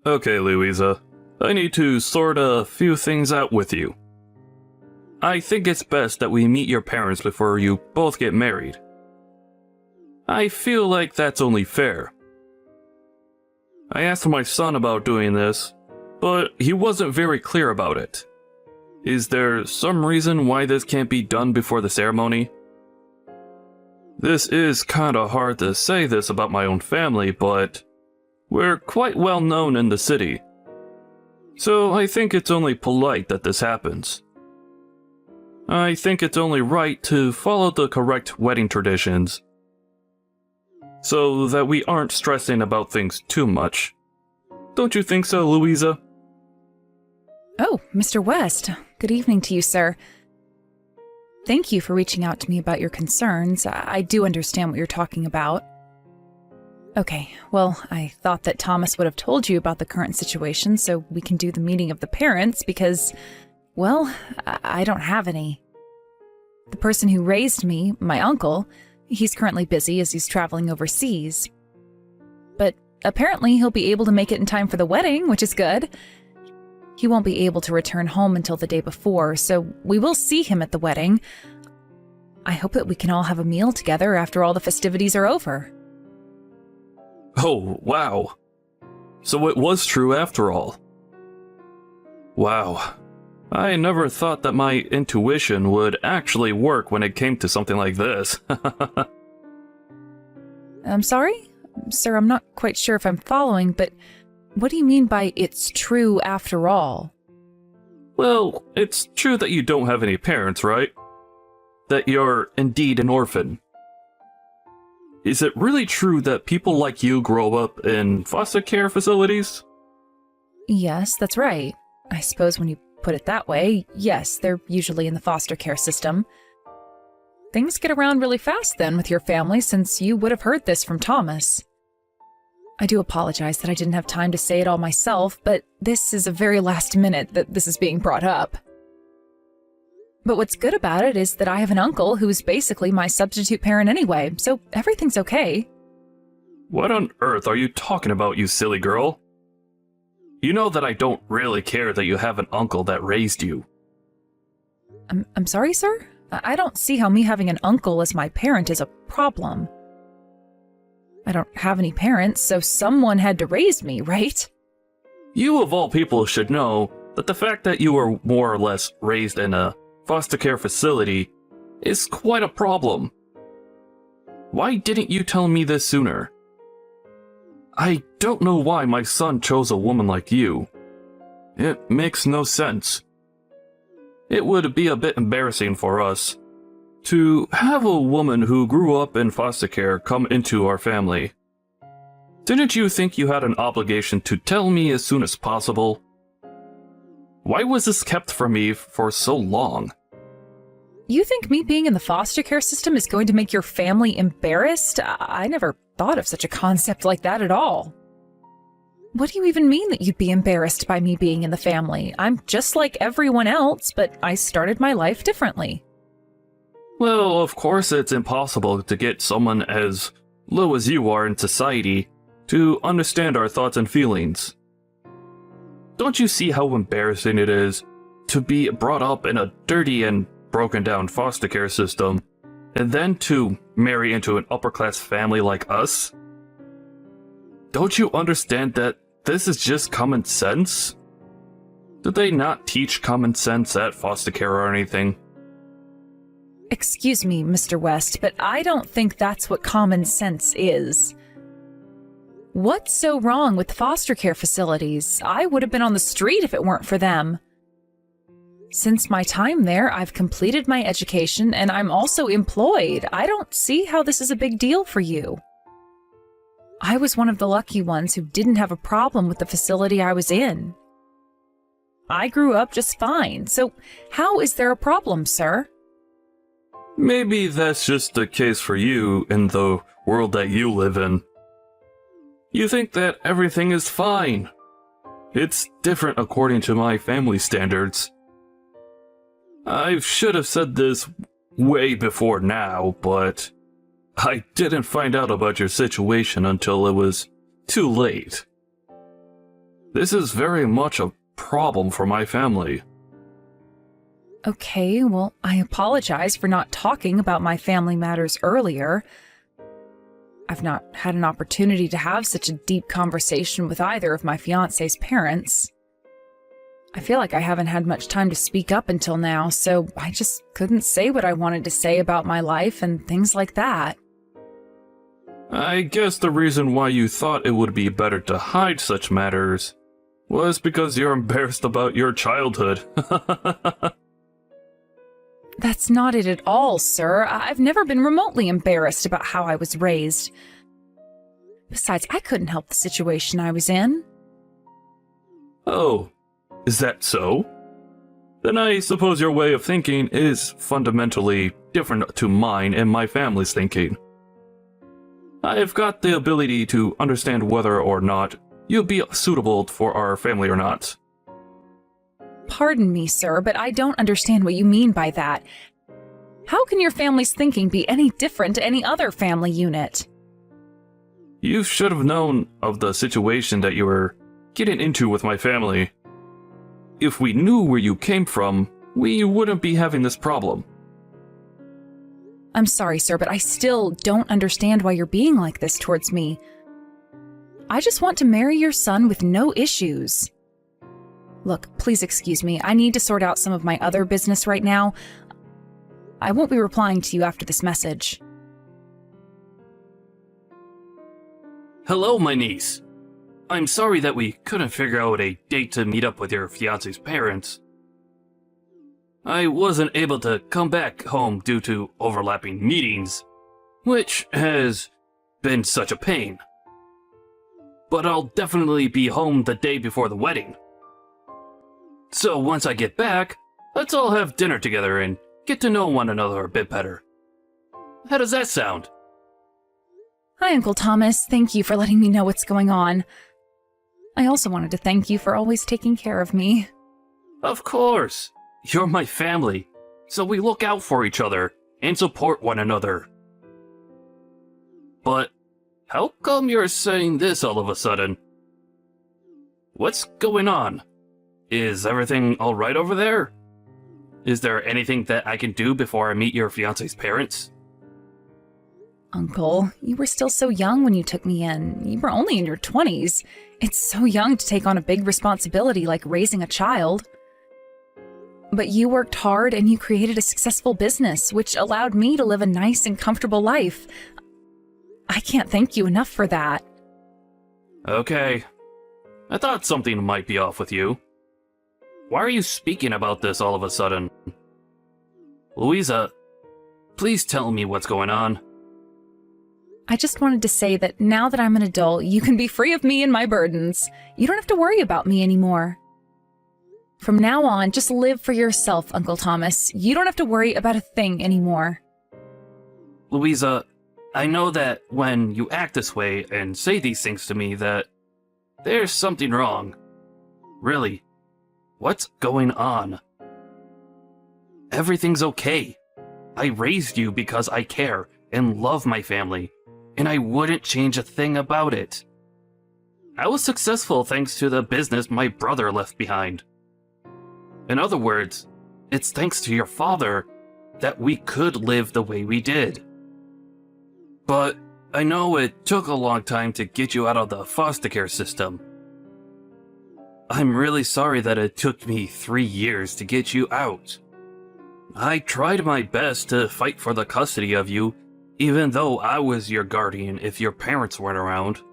Okay, Louisa. I need to sort a few things out with you. I think it's best that we meet your parents before you both get married. I feel like that's only fair. I asked my son about doing this, but he wasn't very clear about it. Is there some reason why this can't be done before the ceremony? This is kinda hard to say this about my own family, but we're quite well known in the city. So I think it's only polite that this happens. I think it's only right to follow the correct wedding traditions, so that we aren't stressing about things too much. Don't you think so, Louisa? Oh, Mr. West. Good evening to you, sir. Thank you for reaching out to me about your concerns. I do understand what you're talking about. Okay, well, I thought that Thomas would have told you about the current situation so we can do the meeting of the parents because, well, I don't have any. The person who raised me, my uncle, he's currently busy as he's traveling overseas. But apparently he'll be able to make it in time for the wedding, which is good. He won't be able to return home until the day before, so we will see him at the wedding. I hope that we can all have a meal together after all the festivities are over. Oh, wow. So it was true after all. Wow. I never thought that my intuition would actually work when it came to something like this. I'm sorry? Sir, I'm not quite sure if I'm following, but what do you mean by it's true after all? Well, it's true that you don't have any parents, right? That you're indeed an orphan. Is it really true that people like you grow up in foster care facilities? Yes, that's right. I suppose when you put it that way, yes, they're usually in the foster care system. Things get around really fast then with your family, since you would have heard this from Thomas. I do apologize that I didn't have time to say it all myself, but this is a very last minute that this is being brought up. But what's good about it is that I have an uncle who's basically my substitute parent anyway, so everything's okay. What on earth are you talking about, you silly girl? You know that I don't really care that you have an uncle that raised you. I'm sorry, sir? I don't see how me having an uncle as my parent is a problem. I don't have any parents, so someone had to raise me, right? You of all people should know that the fact that you were more or less raised in a foster care facility is quite a problem. Why didn't you tell me this sooner? I don't know why my son chose a woman like you. It makes no sense. It would be a bit embarrassing for us to have a woman who grew up in foster care come into our family. Didn't you think you had an obligation to tell me as soon as possible? Why was this kept from me for so long? You think me being in the foster care system is going to make your family embarrassed? I never thought of such a concept like that at all. What do you even mean that you'd be embarrassed by me being in the family? I'm just like everyone else, but I started my life differently. Well, of course it's impossible to get someone as low as you are in society to understand our thoughts and feelings. Don't you see how embarrassing it is to be brought up in a dirty and broken down foster care system, and then to marry into an upper-class family like us? Don't you understand that this is just common sense? Did they not teach common sense at foster care or anything? Excuse me, Mr. West, but I don't think that's what common sense is. What's so wrong with foster care facilities? I would have been on the street if it weren't for them. Since my time there, I've completed my education and I'm also employed. I don't see how this is a big deal for you. I was one of the lucky ones who didn't have a problem with the facility I was in. I grew up just fine, so how is there a problem, sir? Maybe that's just the case for you in the world that you live in. You think that everything is fine. It's different according to my family standards. I should have said this way before now, but I didn't find out about your situation until it was too late. This is very much a problem for my family. Okay, well, I apologize for not talking about my family matters earlier. I've not had an opportunity to have such a deep conversation with either of my fiancé's parents. I feel like I haven't had much time to speak up until now, so I just couldn't say what I wanted to say about my life and things like that. I guess the reason why you thought it would be better to hide such matters was because you're embarrassed about your childhood. That's not it at all, sir. I've never been remotely embarrassed about how I was raised. Besides, I couldn't help the situation I was in. Oh, is that so? Then I suppose your way of thinking is fundamentally different to mine and my family's thinking. I've got the ability to understand whether or not you'll be suitable for our family or not. Pardon me, sir, but I don't understand what you mean by that. How can your family's thinking be any different to any other family unit? You should have known of the situation that you were getting into with my family. If we knew where you came from, we wouldn't be having this problem. I'm sorry, sir, but I still don't understand why you're being like this towards me. I just want to marry your son with no issues. Look, please excuse me. I need to sort out some of my other business right now. I won't be replying to you after this message. Hello, my niece. I'm sorry that we couldn't figure out a date to meet up with your fiancé's parents. I wasn't able to come back home due to overlapping meetings, which has been such a pain. But I'll definitely be home the day before the wedding. So once I get back, let's all have dinner together and get to know one another a bit better. How does that sound? Hi, Uncle Thomas. Thank you for letting me know what's going on. I also wanted to thank you for always taking care of me. Of course. You're my family, so we look out for each other and support one another. But how come you're saying this all of a sudden? What's going on? Is everything alright over there? Is there anything that I can do before I meet your fiancé's parents? Uncle, you were still so young when you took me in. You were only in your 20s. It's so young to take on a big responsibility like raising a child. But you worked hard and you created a successful business, which allowed me to live a nice and comfortable life. I can't thank you enough for that. Okay. I thought something might be off with you. Why are you speaking about this all of a sudden? Louisa, please tell me what's going on. I just wanted to say that now that I'm an adult, you can be free of me and my burdens. You don't have to worry about me anymore. From now on, just live for yourself, Uncle Thomas. You don't have to worry about a thing anymore. Louisa, I know that when you act this way and say these things to me that there's something wrong. Really, what's going on? Everything's okay. I raised you because I care and love my family, and I wouldn't change a thing about it. I was successful thanks to the business my brother left behind. In other words, it's thanks to your father that we could live the way we did. But I know it took a long time to get you out of the foster care system. I'm really sorry that it took me 3 years to get you out. I tried my best to fight for the custody of you, even though I was your guardian if your parents weren't around.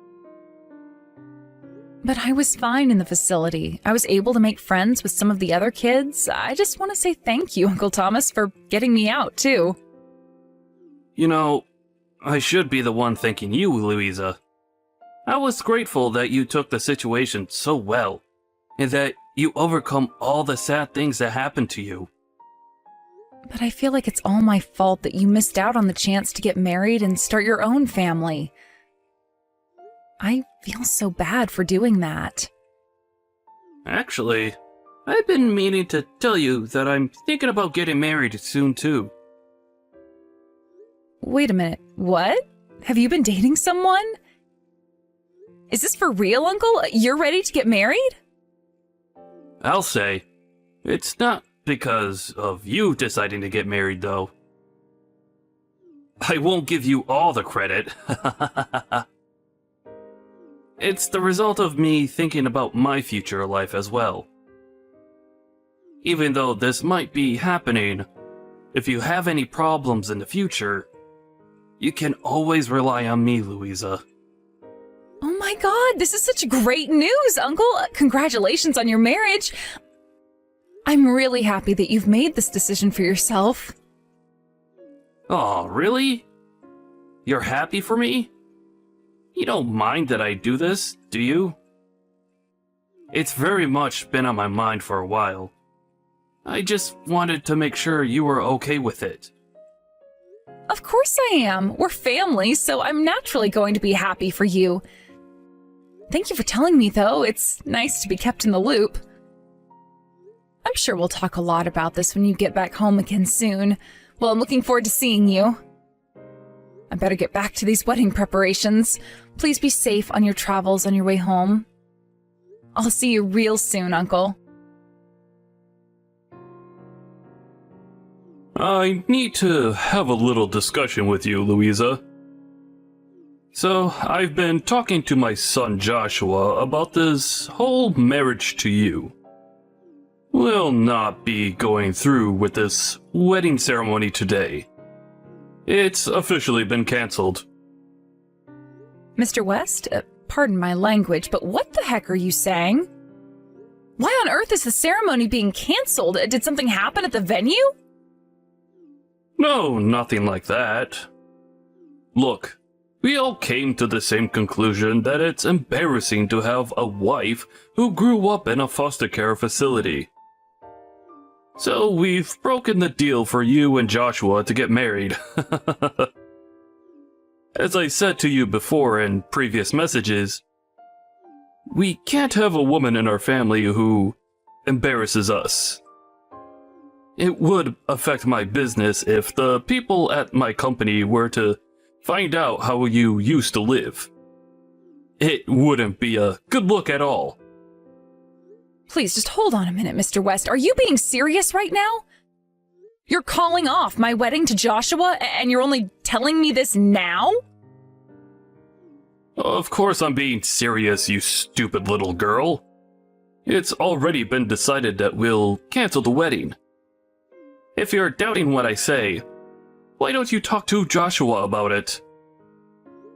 But I was fine in the facility. I was able to make friends with some of the other kids. I just want to say thank you, Uncle Thomas, for getting me out, too. You know, I should be the one thanking you, Louisa. I was grateful that you took the situation so well, and that you overcome all the sad things that happened to you. But I feel like it's all my fault that you missed out on the chance to get married and start your own family. I feel so bad for doing that. Actually, I've been meaning to tell you that I'm thinking about getting married soon too. Wait a minute, what? Have you been dating someone? Is this for real, Uncle? You're ready to get married? I'll say, it's not because of you deciding to get married, though. I won't give you all the credit. It's the result of me thinking about my future life as well. Even though this might be happening, if you have any problems in the future, you can always rely on me, Louisa. Oh my God, this is such great news, Uncle. Congratulations on your marriage. I'm really happy that you've made this decision for yourself. Oh, really? You're happy for me? You don't mind that I do this, do you? It's very much been on my mind for a while. I just wanted to make sure you were okay with it. Of course I am. We're family, so I'm naturally going to be happy for you. Thank you for telling me, though. It's nice to be kept in the loop. I'm sure we'll talk a lot about this when you get back home again soon. Well, I'm looking forward to seeing you. I better get back to these wedding preparations. Please be safe on your travels on your way home. I'll see you real soon, Uncle. I need to have a little discussion with you, Louisa. So, I've been talking to my son Joshua about this whole marriage to you. We'll not be going through with this wedding ceremony today. It's officially been canceled. Mr. West, pardon my language, but what the heck are you saying? Why on earth is the ceremony being canceled? Did something happen at the venue? No, nothing like that. Look, we all came to the same conclusion that it's embarrassing to have a wife who grew up in a foster care facility. So we've broken the deal for you and Joshua to get married. As I said to you before in previous messages, we can't have a woman in our family who embarrasses us. It would affect my business if the people at my company were to find out how you used to live. It wouldn't be a good look at all. Please, just hold on a minute, Mr. West. Are you being serious right now? You're calling off my wedding to Joshua, and you're only telling me this now? Of course I'm being serious, you stupid little girl. It's already been decided that we'll cancel the wedding. If you're doubting what I say, why don't you talk to Joshua about it?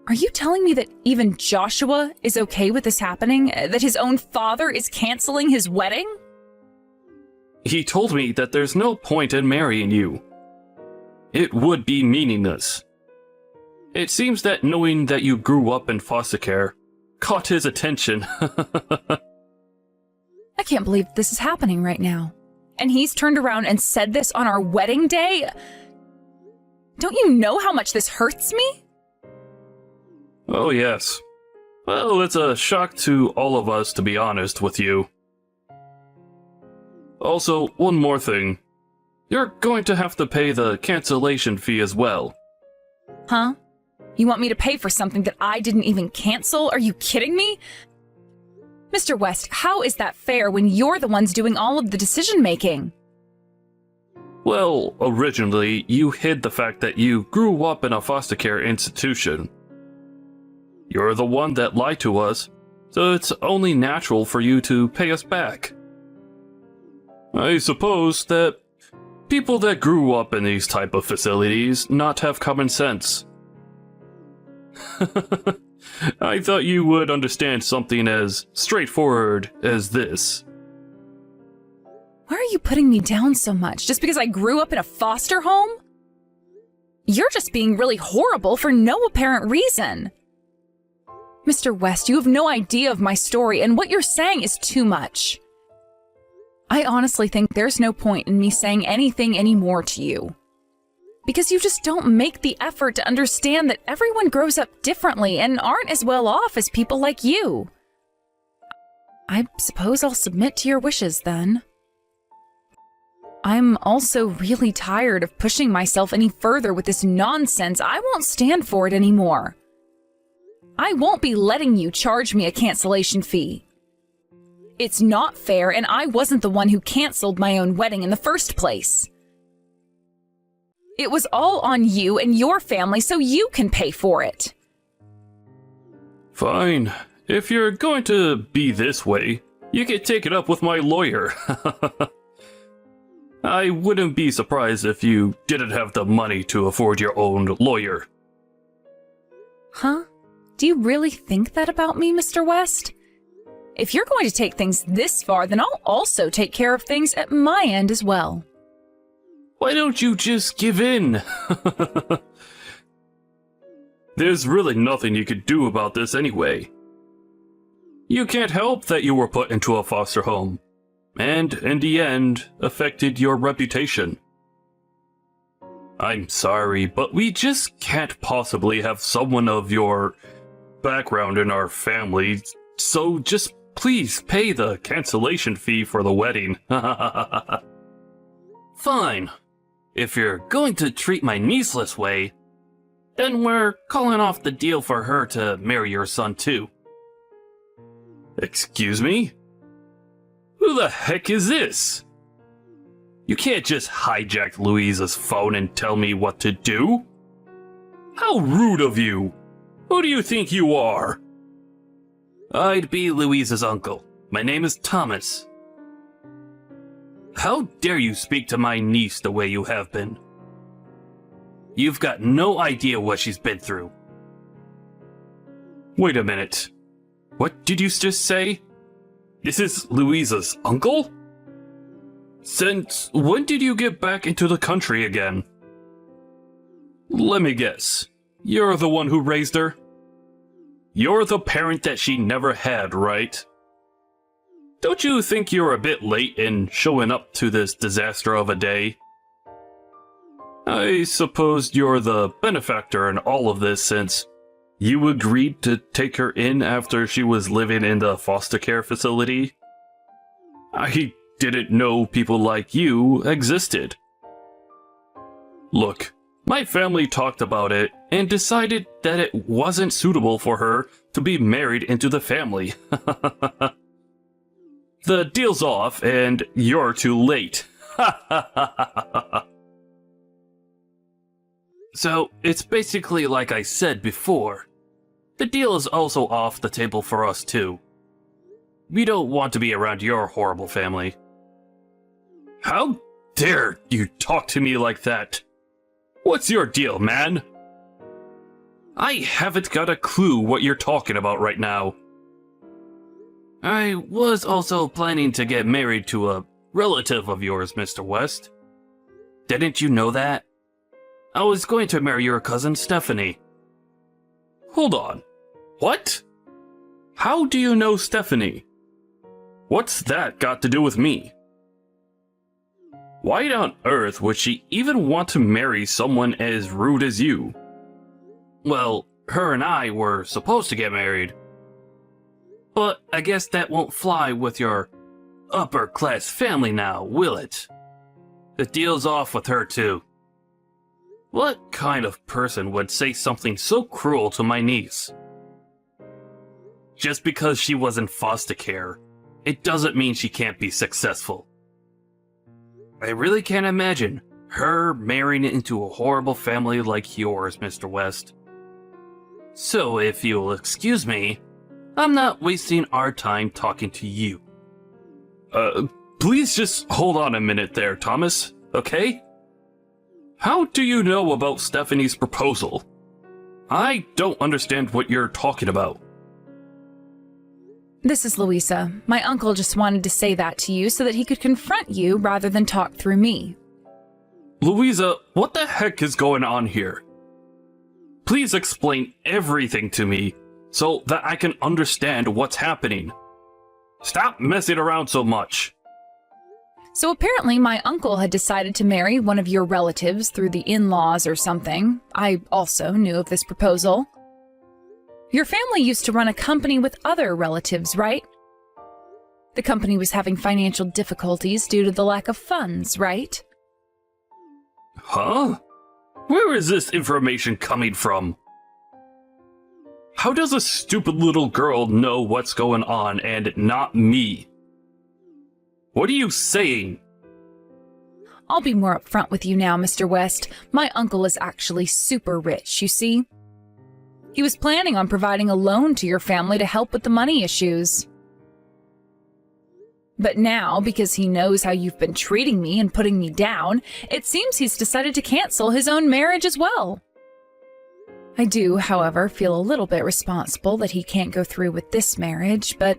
Are you telling me that even Joshua is okay with this happening? That his own father is canceling his wedding? He told me that there's no point in marrying you. It would be meaningless. It seems that knowing that you grew up in foster care caught his attention. I can't believe this is happening right now. And he's turned around and said this on our wedding day? Don't you know how much this hurts me? Oh yes. Well, it's a shock to all of us, to be honest with you. Also, one more thing. You're going to have to pay the cancellation fee as well. Huh? You want me to pay for something that I didn't even cancel? Are you kidding me? Mr. West, how is that fair when you're the ones doing all of the decision-making? Well, originally, you hid the fact that you grew up in a foster care institution. You're the one that lied to us, so it's only natural for you to pay us back. I suppose that people that grew up in these type of facilities not have common sense. I thought you would understand something as straightforward as this. Why are you putting me down so much? Just because I grew up in a foster home? You're just being really horrible for no apparent reason. Mr. West, you have no idea of my story, and what you're saying is too much. I honestly think there's no point in me saying anything anymore to you. Because you just don't make the effort to understand that everyone grows up differently and aren't as well off as people like you. I suppose I'll submit to your wishes then. I'm also really tired of pushing myself any further with this nonsense. I won't stand for it anymore. I won't be letting you charge me a cancellation fee. It's not fair, and I wasn't the one who canceled my own wedding in the first place. It was all on you and your family, so you can pay for it. Fine. If you're going to be this way, you can take it up with my lawyer. I wouldn't be surprised if you didn't have the money to afford your own lawyer. Huh? Do you really think that about me, Mr. West? If you're going to take things this far, then I'll also take care of things at my end as well. Why don't you just give in? There's really nothing you could do about this anyway. You can't help that you were put into a foster home, and in the end, affected your reputation. I'm sorry, but we just can't possibly have someone of your background in our family, so just please pay the cancellation fee for the wedding. Fine. If you're going to treat my niece this way, then we're calling off the deal for her to marry your son too. Excuse me? Who the heck is this? You can't just hijack Louisa's phone and tell me what to do. How rude of you! Who do you think you are? I'd be Louisa's uncle. My name is Thomas. How dare you speak to my niece the way you have been? You've got no idea what she's been through. Wait a minute. What did you just say? This is Louisa's uncle? Since when did you get back into the country again? Let me guess. You're the one who raised her? You're the parent that she never had, right? Don't you think you're a bit late in showing up to this disaster of a day? I suppose you're the benefactor in all of this since you agreed to take her in after she was living in the foster care facility? I didn't know people like you existed. Look, my family talked about it and decided that it wasn't suitable for her to be married into the family. The deal's off and you're too late. So, it's basically like I said before. The deal is also off the table for us too. We don't want to be around your horrible family. How dare you talk to me like that? What's your deal, man? I haven't got a clue what you're talking about right now. I was also planning to get married to a relative of yours, Mr. West. Didn't you know that? I was going to marry your cousin Stephanie. Hold on. What? How do you know Stephanie? What's that got to do with me? Why on earth would she even want to marry someone as rude as you? Well, her and I were supposed to get married. But I guess that won't fly with your upper-class family now, will it? The deal's off with her too. What kind of person would say something so cruel to my niece? Just because she was in foster care, it doesn't mean she can't be successful. I really can't imagine her marrying into a horrible family like yours, Mr. West. So if you'll excuse me, I'm not wasting our time talking to you. Please just hold on a minute there, Thomas, okay? How do you know about Stephanie's proposal? I don't understand what you're talking about. This is Louisa. My uncle just wanted to say that to you so that he could confront you rather than talk through me. Louisa, what the heck is going on here? Please explain everything to me so that I can understand what's happening. Stop messing around so much. So apparently my uncle had decided to marry one of your relatives through the in-laws or something. I also knew of this proposal. Your family used to run a company with other relatives, right? The company was having financial difficulties due to the lack of funds, right? Huh? Where is this information coming from? How does a stupid little girl know what's going on and not me? What are you saying? I'll be more upfront with you now, Mr. West. My uncle is actually super rich, you see. He was planning on providing a loan to your family to help with the money issues. But now, because he knows how you've been treating me and putting me down, it seems he's decided to cancel his own marriage as well. I do, however, feel a little bit responsible that he can't go through with this marriage, but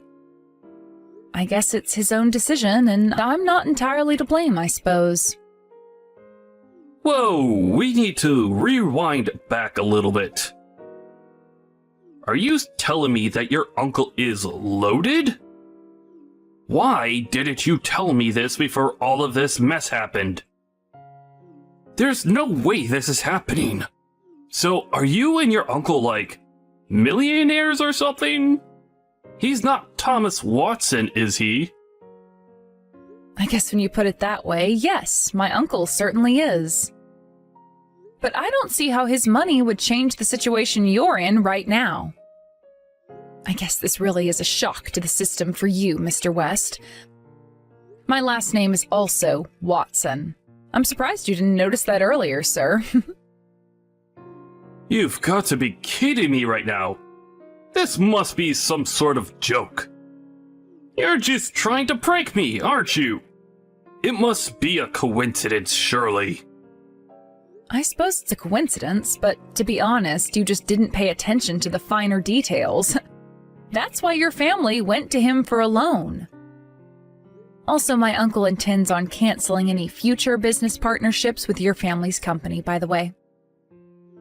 I guess it's his own decision, and I'm not entirely to blame, I suppose. Whoa, we need to rewind back a little bit. Are you telling me that your uncle is loaded? Why didn't you tell me this before all of this mess happened? There's no way this is happening. So, are you and your uncle like millionaires or something? He's not Thomas Watson, is he? I guess when you put it that way, yes, my uncle certainly is. But I don't see how his money would change the situation you're in right now. I guess this really is a shock to the system for you, Mr. West. My last name is also Watson. I'm surprised you didn't notice that earlier, sir. You've got to be kidding me right now. This must be some sort of joke. You're just trying to prank me, aren't you? It must be a coincidence, surely. I suppose it's a coincidence, but to be honest, you just didn't pay attention to the finer details. That's why your family went to him for a loan. Also, my uncle intends on canceling any future business partnerships with your family's company, by the way.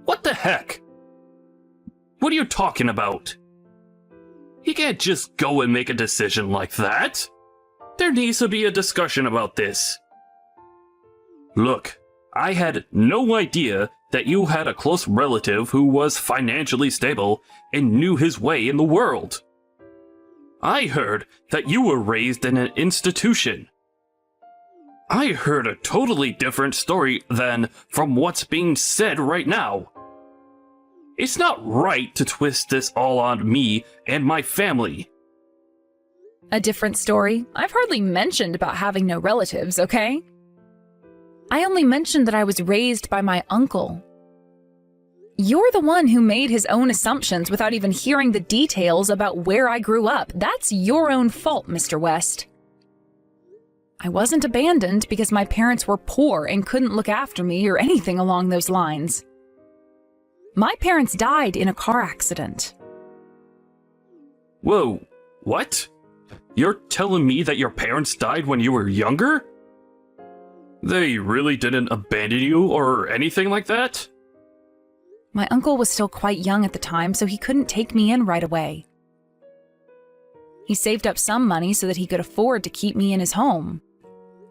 What the heck? What are you talking about? He can't just go and make a decision like that. There needs to be a discussion about this. Look, I had no idea that you had a close relative who was financially stable and knew his way in the world. I heard that you were raised in an institution. I heard a totally different story than from what's being said right now. It's not right to twist this all on me and my family. A different story? I've hardly mentioned about having no relatives, okay? I only mentioned that I was raised by my uncle. You're the one who made his own assumptions without even hearing the details about where I grew up. That's your own fault, Mr. West. I wasn't abandoned because my parents were poor and couldn't look after me or anything along those lines. My parents died in a car accident. Whoa, what? You're telling me that your parents died when you were younger? They really didn't abandon you or anything like that? My uncle was still quite young at the time, so he couldn't take me in right away. He saved up some money so that he could afford to keep me in his home.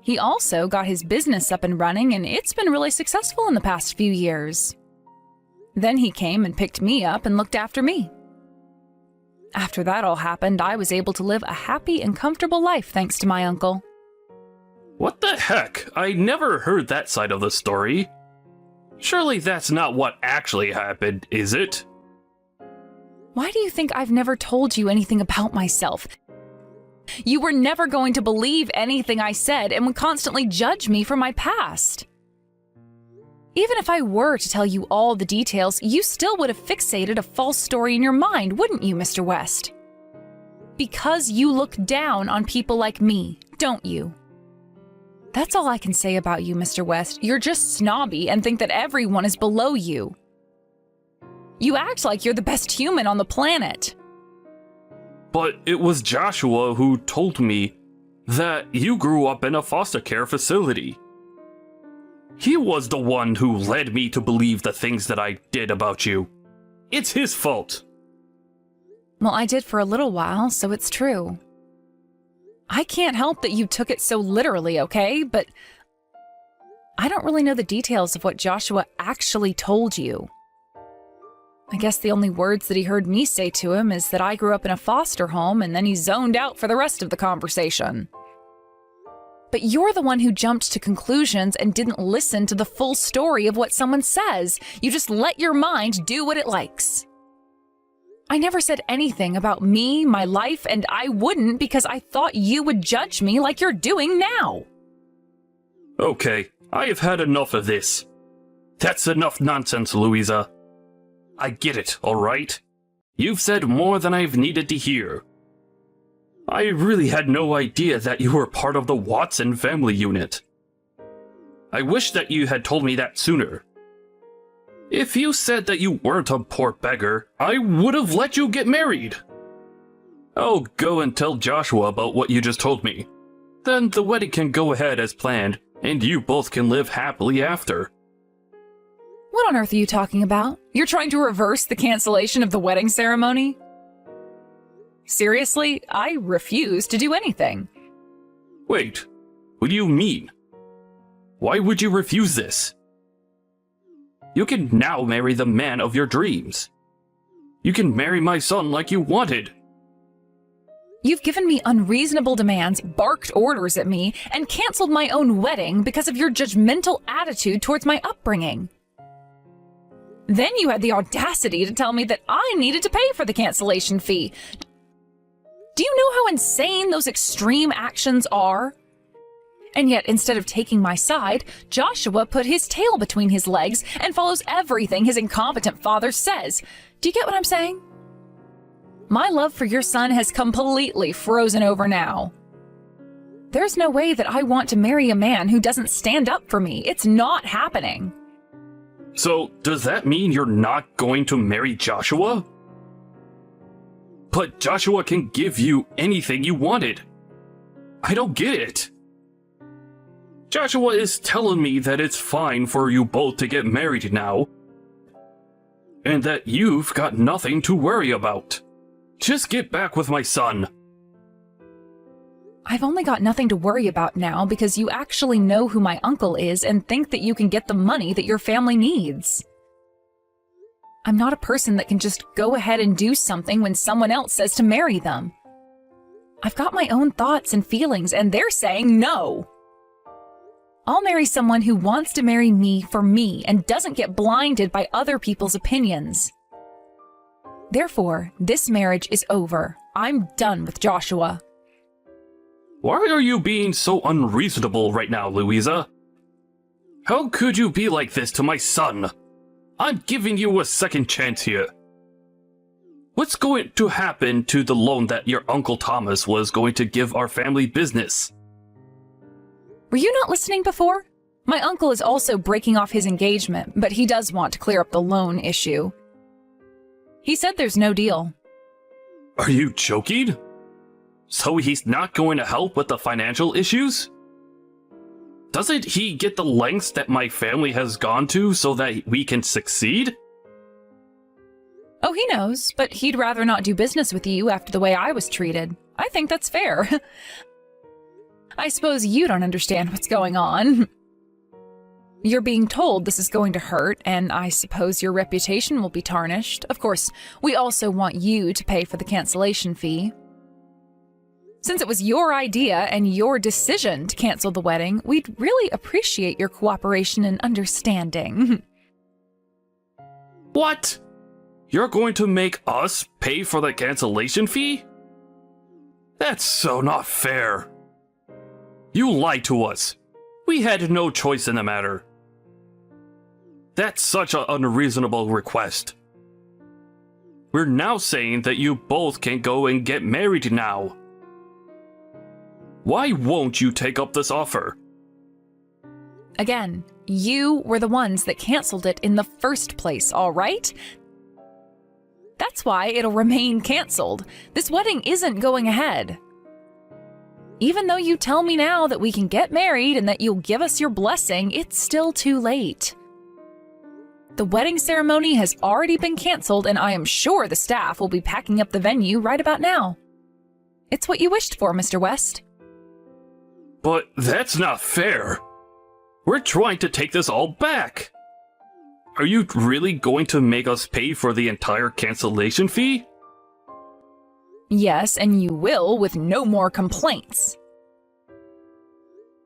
He also got his business up and running, and it's been really successful in the past few years. Then he came and picked me up and looked after me. After that all happened, I was able to live a happy and comfortable life thanks to my uncle. What the heck? I never heard that side of the story. Surely that's not what actually happened, is it? Why do you think I've never told you anything about myself? You were never going to believe anything I said and would constantly judge me for my past. Even if I were to tell you all the details, you still would have fixated a false story in your mind, wouldn't you, Mr. West? Because you look down on people like me, don't you? That's all I can say about you, Mr. West. You're just snobby and think that everyone is below you. You act like you're the best human on the planet. But it was Joshua who told me that you grew up in a foster care facility. He was the one who led me to believe the things that I did about you. It's his fault. Well, I did for a little while, so it's true. I can't help that you took it so literally, okay? But I don't really know the details of what Joshua actually told you. I guess the only words that he heard me say to him is that I grew up in a foster home, and then he zoned out for the rest of the conversation. But you're the one who jumped to conclusions and didn't listen to the full story of what someone says. You just let your mind do what it likes. I never said anything about me, my life, and I wouldn't because I thought you would judge me like you're doing now. Okay, I have had enough of this. That's enough nonsense, Louisa. I get it, alright? You've said more than I've needed to hear. I really had no idea that you were part of the Watson family unit. I wish that you had told me that sooner. If you said that you weren't a poor beggar, I would have let you get married. I'll go and tell Joshua about what you just told me. Then the wedding can go ahead as planned, and you both can live happily after. What on earth are you talking about? You're trying to reverse the cancellation of the wedding ceremony? Seriously, I refuse to do anything. Wait, what do you mean? Why would you refuse this? You can now marry the man of your dreams. You can marry my son like you wanted. You've given me unreasonable demands, barked orders at me, and canceled my own wedding because of your judgmental attitude towards my upbringing. Then you had the audacity to tell me that I needed to pay for the cancellation fee. Do you know how insane those extreme actions are? And yet, instead of taking my side, Joshua put his tail between his legs and follows everything his incompetent father says. Do you get what I'm saying? My love for your son has completely frozen over now. There's no way that I want to marry a man who doesn't stand up for me. It's not happening. So, does that mean you're not going to marry Joshua? But Joshua can give you anything you wanted. I don't get it. Joshua is telling me that it's fine for you both to get married now, and that you've got nothing to worry about. Just get back with my son. I've only got nothing to worry about now because you actually know who my uncle is and think that you can get the money that your family needs. I'm not a person that can just go ahead and do something when someone else says to marry them. I've got my own thoughts and feelings, and they're saying no. I'll marry someone who wants to marry me for me and doesn't get blinded by other people's opinions. Therefore, this marriage is over. I'm done with Joshua. Why are you being so unreasonable right now, Louisa? How could you be like this to my son? I'm giving you a second chance here. What's going to happen to the loan that your Uncle Thomas was going to give our family business? Were you not listening before? My uncle is also breaking off his engagement, but he does want to clear up the loan issue. He said there's no deal. Are you joking? So he's not going to help with the financial issues? Doesn't he get the lengths that my family has gone to so that we can succeed? Oh, he knows, but he'd rather not do business with you after the way I was treated. I think that's fair. I suppose you don't understand what's going on. You're being told this is going to hurt, and I suppose your reputation will be tarnished. Of course, we also want you to pay for the cancellation fee. Since it was your idea and your decision to cancel the wedding, we'd really appreciate your cooperation and understanding. What? You're going to make us pay for the cancellation fee? That's so not fair. You lied to us. We had no choice in the matter. That's such an unreasonable request. We're now saying that you both can go and get married now. Why won't you take up this offer? Again, you were the ones that canceled it in the first place, all right? That's why it'll remain canceled. This wedding isn't going ahead. Even though you tell me now that we can get married and that you'll give us your blessing, it's still too late. The wedding ceremony has already been canceled, and I am sure the staff will be packing up the venue right about now. It's what you wished for, Mr. West. But that's not fair. We're trying to take this all back. Are you really going to make us pay for the entire cancellation fee? Yes, and you will with no more complaints.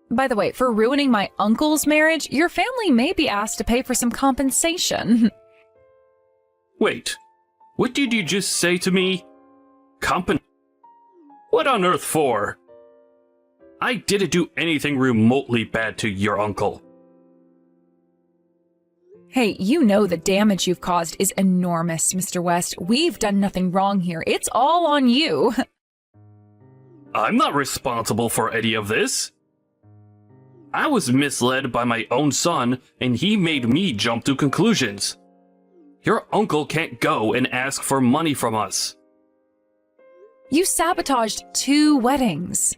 By the way, for ruining my uncle's marriage, your family may be asked to pay for some compensation. Wait, What did you just say to me? Company? What on earth for? I didn't do anything remotely bad to your uncle. Hey, you know the damage you've caused is enormous, Mr. West. We've done nothing wrong here. It's all on you. I'm not responsible for any of this. I was misled by my own son, and he made me jump to conclusions. Your uncle can't go and ask for money from us. You sabotaged 2 weddings.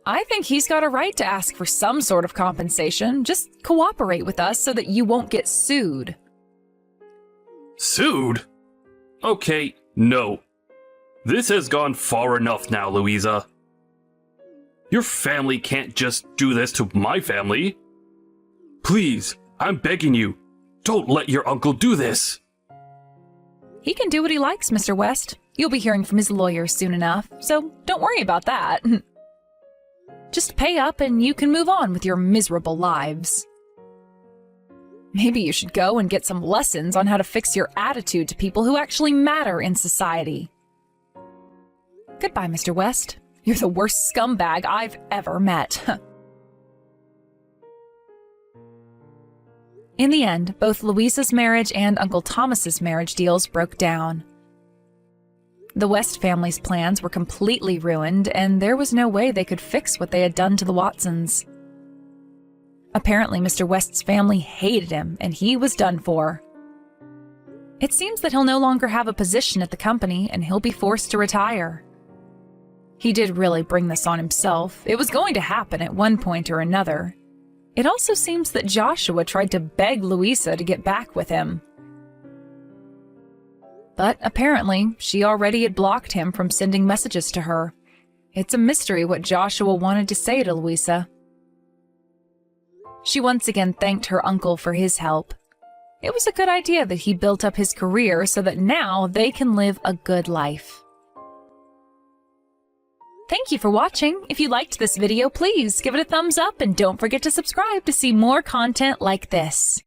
I think he's got a right to ask for some sort of compensation. Just cooperate with us so that you won't get sued. Sued? Okay, no. This has gone far enough now, Louisa. Your family can't just do this to my family. Please, I'm begging you, don't let your uncle do this. He can do what he likes, Mr. West. You'll be hearing from his lawyer soon enough, so don't worry about that. Just pay up and you can move on with your miserable lives. Maybe you should go and get some lessons on how to fix your attitude to people who actually matter in society. Goodbye, Mr. West. You're the worst scumbag I've ever met. In the end, both Louisa's marriage and Uncle Thomas's marriage deals broke down. The West family's plans were completely ruined, and there was no way they could fix what they had done to the Watsons. Apparently, Mr. West's family hated him, and he was done for. It seems that he'll no longer have a position at the company, and he'll be forced to retire. He did really bring this on himself. It was going to happen at one point or another. It also seems that Joshua tried to beg Louisa to get back with him. But apparently, she already had blocked him from sending messages to her. It's a mystery what Joshua wanted to say to Louisa. She once again thanked her uncle for his help. It was a good idea that he built up his career so that now they can live a good life. Thank you for watching. If you liked this video, please give it a thumbs up and don't forget to subscribe to see more content like this.